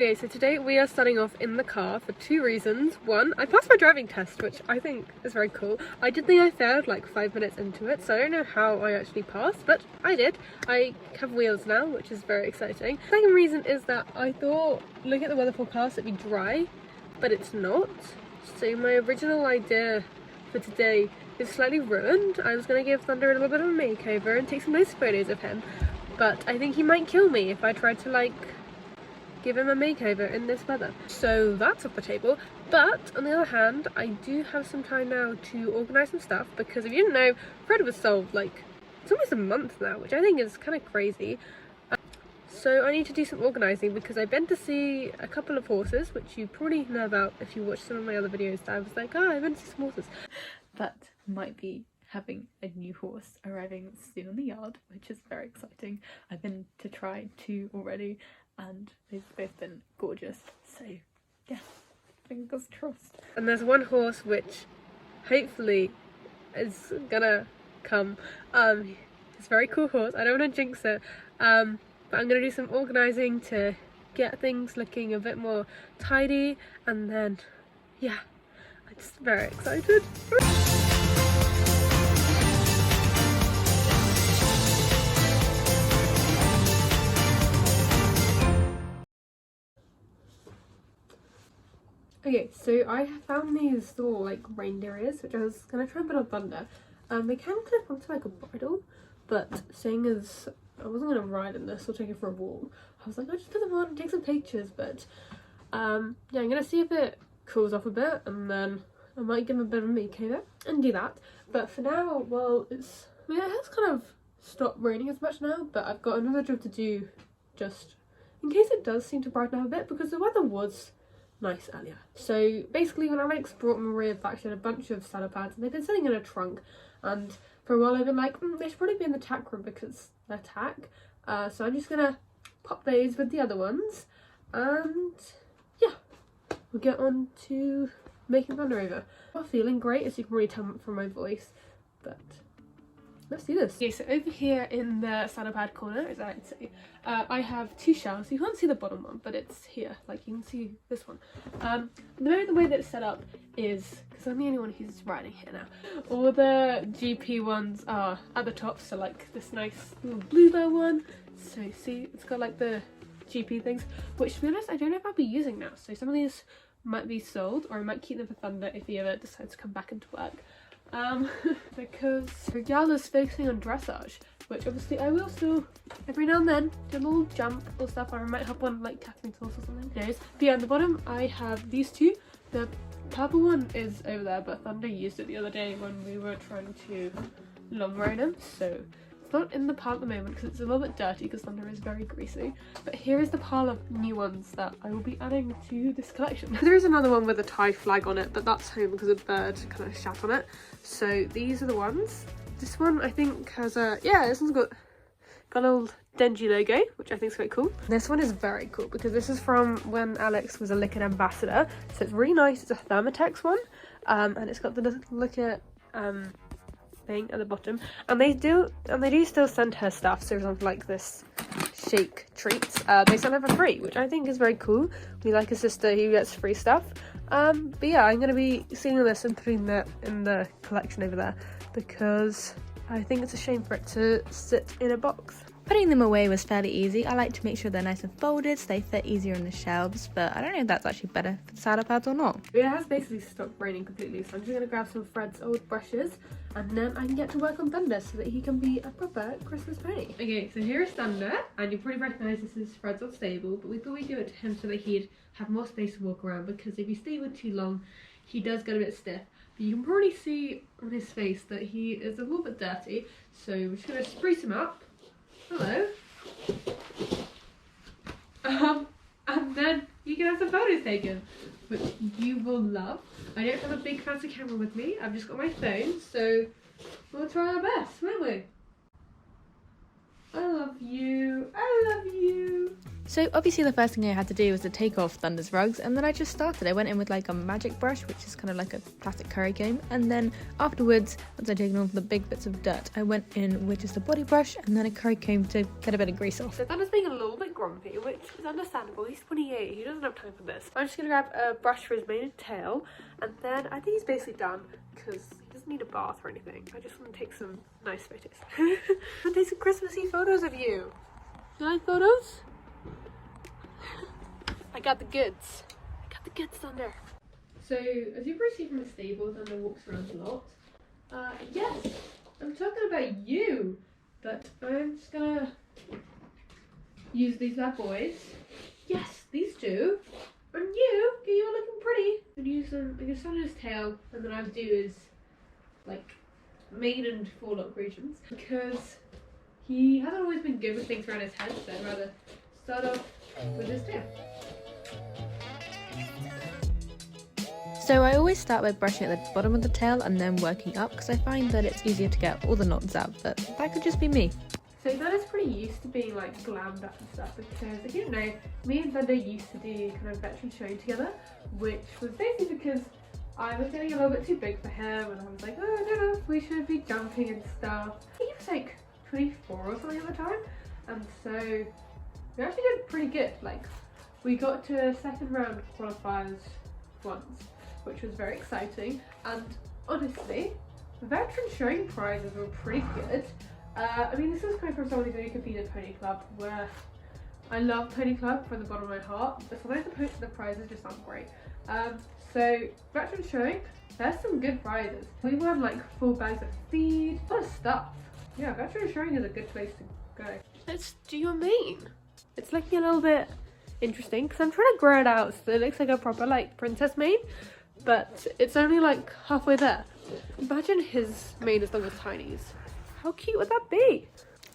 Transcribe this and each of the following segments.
Okay, so today we are starting off in the car for two reasons. One, I passed my driving test, which I think is very cool. I did think I failed like 5 minutes into it, so I don't know how I actually passed, but I did. I have wheels now, which is very exciting. Second reason is that I thought, looking at the weather forecast, it'd be dry, but it's not. So my original idea for today is slightly ruined. I was going to give Thunder a little bit of a makeover and take some nice photos of him, but I think he might kill me if I tried to like give him a makeover in this weather. So that's off the table. But on the other hand, I do have some time now to organise some stuff, because if you didn't know, Fred was sold like, it's almost a month now, which I think is kind of crazy. So I need to do some organising, because I've been to see a couple of horses, which you probably know about if you watched some of my other videos. That I was like, oh, I've been to see some horses. But might be having a new horse arriving soon in the yard, which is very exciting. I've been to try 2 already, and they've both been gorgeous, so yeah, fingers crossed. And there's one horse which hopefully is gonna come. It's a very cool horse. I don't want to jinx it, but I'm gonna do some organising to get things looking a bit more tidy, and then yeah, I'm just very excited. Okay, so I found these little like reindeer ears, which I was gonna try and put on Thunder. They can clip onto like a bridle, but seeing as I wasn't gonna ride in this or take it for a walk, I was like, I'll just put them on and take some pictures. But yeah, I'm gonna see if it cools off a bit, and then I might give them a bit of a makeover and do that. But for now, well, it has kind of stopped raining as much now, but I've got another job to do just in case it does seem to brighten up a bit, because the weather was nice earlier. So basically, when Alex brought Maria back, she had a bunch of saddle pads, and they've been sitting in a trunk, and for a while I've been like, they should probably be in the tack room because they're tack. So I'm just gonna pop those with the other ones, and yeah, we'll get on to making Thunder over. I'm not feeling great, as you can really tell from my voice, but let's do this. Okay, so over here in the saddle pad corner, as I like to say, I have 2 shelves. You can't see the bottom one, but it's here. Like, you can see this one. The way that it's set up is, because I'm the only one who's riding here now, all the GP ones are at the top. So like this nice little bluebell one. So see, it's got like the GP things, which to be honest, I don't know if I'll be using now. So some of these might be sold, or I might keep them for Thunder if he ever decides to come back into work. Because Gal is focusing on dressage, which obviously I will still every now and then do a little jump or stuff, or I might hop on like Catherine's horse or something. Anyways, but yeah, on the bottom I have these 2. The purple one is over there, but Thunder used it the other day when we were trying to long ride him, so it's not in the pile at the moment because it's a little bit dirty because Thunder is very greasy. But here is the pile of new ones that I will be adding to this collection. There is another one with a Thai flag on it, but that's home because a bird kind of shat on it. So these are the ones. This one I think has a, yeah, this one's got a little Denji logo, which I think is quite cool. This one is very cool because this is from when Alex was a Lickert ambassador, so it's really nice. It's a Thermatex one, and it's got the Lickert thing at the bottom, and they do still send her stuff. So for example, like this shake treats, they send her for free, which I think is very cool. We like a sister who gets free stuff. But yeah, I'm gonna be seeing this and putting that in the collection over there, because I think it's a shame for it to sit in a box. Putting them away was fairly easy. I like to make sure they're nice and folded so they fit easier on the shelves, but I don't know if that's actually better for the saddle pads or not. It has basically stopped raining completely, so I'm just going to grab some of Fred's old brushes, and then I can get to work on Thunder so that he can be a proper Christmas pony. Okay, so here is Thunder, and you probably recognise this is Fred's old stable, but we thought we'd give it to him so that he'd have more space to walk around, because if you stay with too long, he does get a bit stiff. But you can probably see on his face that he is a little bit dirty, so we're just going to spruce him up. Hello. And then you can have some photos taken, which you will love. I don't have a big fancy camera with me, I've just got my phone, so we'll try our best, won't we? I love you, I love you. So obviously the first thing I had to do was to take off Thunder's rugs, and then I just started. I went in with like a magic brush, which is kind of like a plastic curry comb, and then afterwards, once I'd taken off the big bits of dirt, I went in with just a body brush and then a curry comb to get a bit of grease off. So Thunder's being a little bit grumpy, which is understandable. He's 28, he doesn't have time for this. I'm just gonna grab a brush for his mane and tail, and then I think he's basically done because he doesn't need a bath or anything. I just want to take some nice photos. I want to take some Christmassy photos of you. You like photos? I got the goods. I got the goods down there. So, as you probably see from the stable, Thunder walks around a lot. Yes, I'm talking about you, but I'm just gonna use these bad boys. Yes, these two. And you're looking pretty. I'm gonna use them, I'm gonna start on his tail, and then I'll do is like mane and forelock regions, because he hasn't always been good with things around his head, so I'd rather start off with his tail. So I always start by brushing at the bottom of the tail and then working up, because I find that it's easier to get all the knots out, but that could just be me. So Thunder's pretty used to being like glammed up and stuff, because if you don't know, me and Thunder used to do kind of veteran showing together, which was basically because I was getting a little bit too big for him, and I was like, oh, I don't know if we should be jumping and stuff. He was like 24 or something at the time, and so we actually did pretty good. Like, we got to second round qualifiers once, which was very exciting, and honestly, the veteran showing prizes were pretty good. I mean, this is coming from someone who's only competed at Pony Club, where I love Pony Club from the bottom of my heart, but sometimes the prizes just aren't great. So, veteran showing, there's some good prizes. We won like 4 bags of feed, a lot of stuff. Yeah, veteran showing is a good place to go. Let's do your mane. It's looking a little bit interesting, because I'm trying to grow it out so it looks like a proper like princess mane, but it's only like halfway there. Imagine his mane as long as Tiny's. How cute would that be?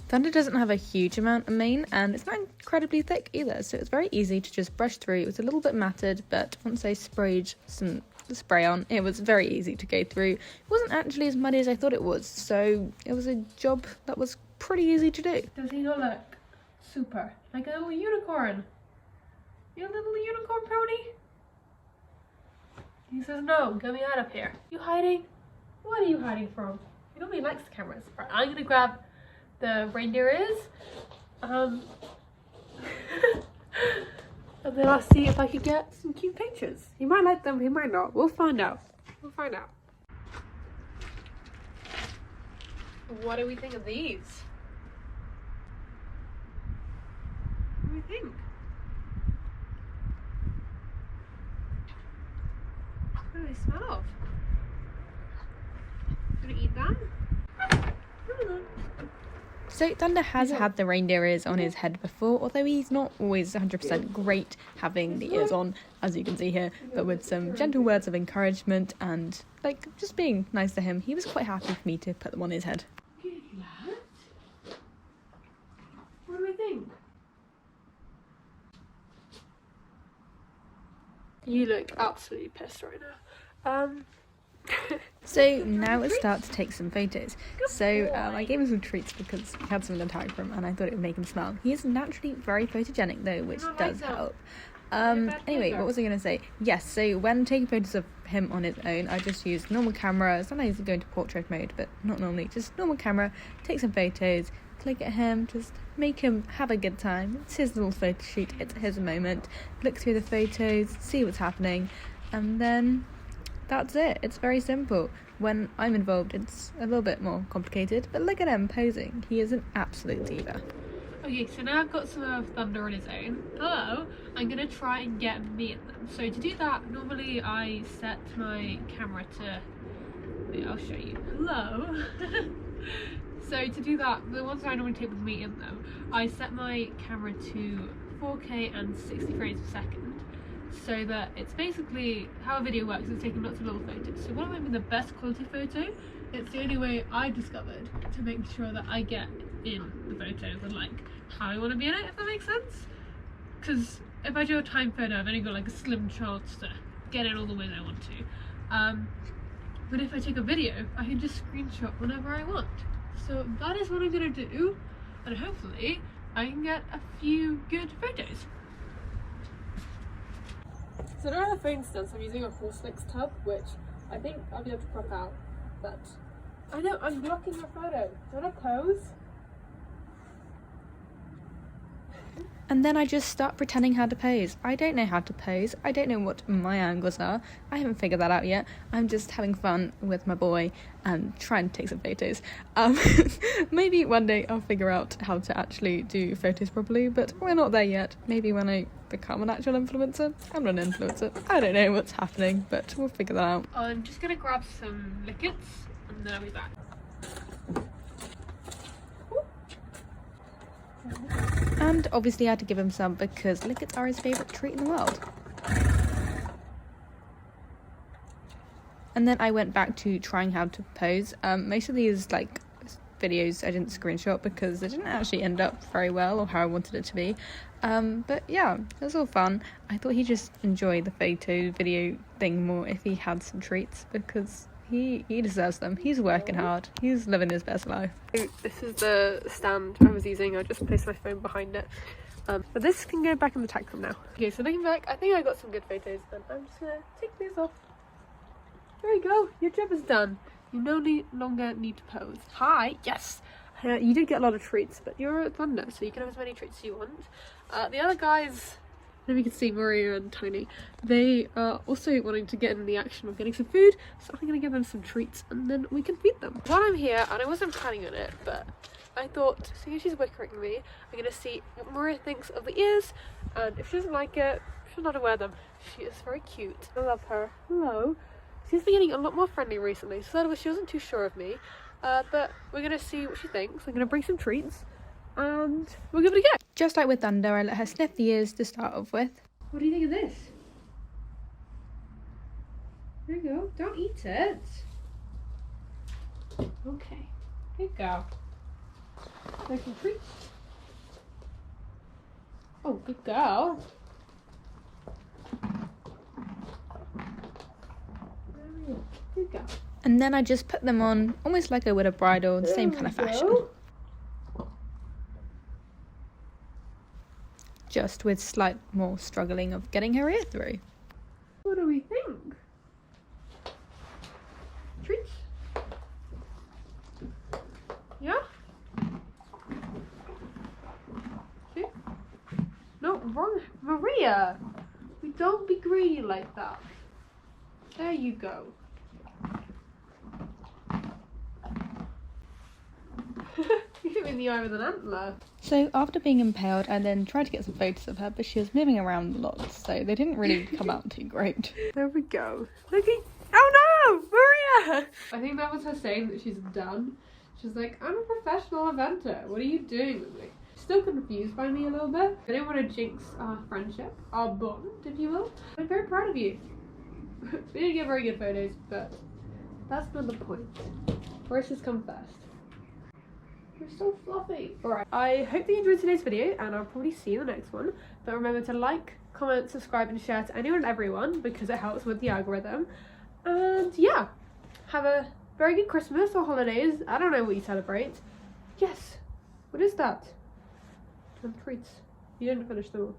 Thunder doesn't have a huge amount of mane, and it's not incredibly thick either, so it's very easy to just brush through. It was a little bit matted, but once I sprayed some spray on, it was very easy to go through. It wasn't actually as muddy as I thought it was, so it was a job that was pretty easy to do. Does he not look super? Like a little unicorn? You little unicorn pony? He says, no, get me out of here. You hiding? What are you hiding from? He normally likes the cameras. Right, I'm gonna grab the reindeer ears. And then I'll see if I can get some cute pictures. He might like them, he might not. We'll find out. We'll find out. What do we think of these? What do we think? What do they smell of? Gonna eat them? So Thunder has had the reindeer ears on his head before, although he's not always 100% great having the ears on, as you can see here, but with some gentle words of encouragement and like just being nice to him, he was quite happy for me to put them on his head. Good lad. What do we think? You look absolutely pissed right now. So now it's time to take some photos. So I gave him some treats because he had some in the tag room and I thought it would make him smile. He is naturally very photogenic though, which does help. Anyway, what was I going to say? Yes, so when taking photos of him on his own, I just use normal camera. Sometimes I go into portrait mode, but not normally. Just normal camera, take some photos, click at him, just make him have a good time. It's his little photo shoot, it's his moment. Look through the photos, see what's happening, and then that's it. It's very simple. When I'm involved, it's a little bit more complicated, but look at him posing. He is an absolute diva. Okay, so now I've got some of Thunder on his own. Hello, I'm gonna try and get me in them. So to do that, normally I set my camera to, wait, I'll show you. Hello. So to do that, the ones I normally take with me in them, I set my camera to 4K and 60 frames per second. So that it's basically how a video works, is taking lots of little photos. So what might be the best quality photo, it's the only way I discovered to make sure that I get in the photos and like how I want to be in it, if that makes sense. Because if I do a time photo, I've only got like a slim chance to get in all the ways I want to. But if I take a video, I can just screenshot whenever I want. So that is what I'm gonna do, and hopefully I can get a few good photos. So I don't have the phone still, so I'm using a folming tub, which I think I'll be able to crop out, but I know I'm blocking your photo. Do you want to pose? And then I just start pretending how to pose. I don't know how to pose. I don't know what my angles are. I haven't figured that out yet. I'm just having fun with my boy and trying to take some photos. Maybe one day I'll figure out how to actually do photos properly, but we're not there yet. Maybe when I become an actual influencer. I'm not an influencer. I don't know what's happening, but we'll figure that out. I'm just gonna grab some liquids and then I'll be back. And obviously I had to give him some because lickets are his favourite treat in the world. And then I went back to trying how to pose. Most of these videos I didn't screenshot because they didn't actually end up very well or how I wanted it to be. But yeah, it was all fun. I thought he'd just enjoy the photo video thing more if he had some treats because he deserves them. He's working hard. He's living his best life. This is the stand I was using. I just placed my phone behind it. But this can go back in the tech room now. Okay, so looking back, I think I got some good photos, and I'm just gonna take these off. There you go. Your job is done. You no longer need to pose. Hi. Yes. You did get a lot of treats, but you're a thunder, so you can have as many treats as you want. The other guys, maybe you can see Maria and Tony, they are also wanting to get in the action of getting some food, so I'm going to give them some treats and then we can feed them. While I'm here, and I wasn't planning on it, but I thought, seeing as she's wickering me, I'm going to see what Maria thinks of the ears, and if she doesn't like it, she'll not wear them. She is very cute. I love her. Hello. She's been getting a lot more friendly recently, so she wasn't too sure of me, but we're going to see what she thinks. I'm going to bring some treats, and we'll give it a go. Just like with Thunder, I let her sniff the ears to start off with. What do you think of this? There you go. Don't eat it. Okay. Here you go. There's some treats. Oh, good girl. There you go. And then I just put them on, almost like I would a bridal, the same kind of fashion. Just with slight more struggling of getting her ear through. What do we think? Treats? Yeah? See? No, wrong. Maria! We don't be greedy like that. There you go. You hit me in the eye with an antler. So after being impaled, I then tried to get some photos of her, but she was moving around a lot, so they didn't really come out too great. There we go. Looking. Oh no, Maria! I think that was her saying that she's done. She's like, I'm a professional eventer. What are you doing with me? Still confused by me a little bit. I didn't want to jinx our friendship, our bond, if you will. I'm very proud of you. We didn't get very good photos, but that's not the point. First come first. You're so fluffy. Alright, I hope that you enjoyed today's video, and I'll probably see you in the next one. But remember to like, comment, subscribe, and share to anyone and everyone, because it helps with the algorithm. And yeah, have a very good Christmas or holidays. I don't know what you celebrate. Yes. What is that? Some treats. You didn't finish them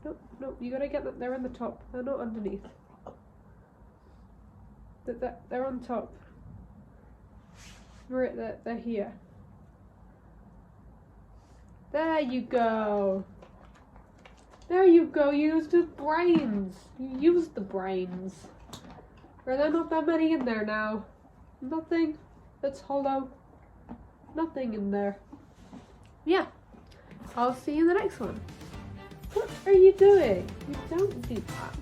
all. No, you gotta get them. They're on the top. They're not underneath. They're on top. They're here. There you go. There you go. You used the brains. You used the brains. Are there not that many in there now? Nothing. It's hollow. Nothing in there. Yeah. I'll see you in the next one. What are you doing? You don't do that.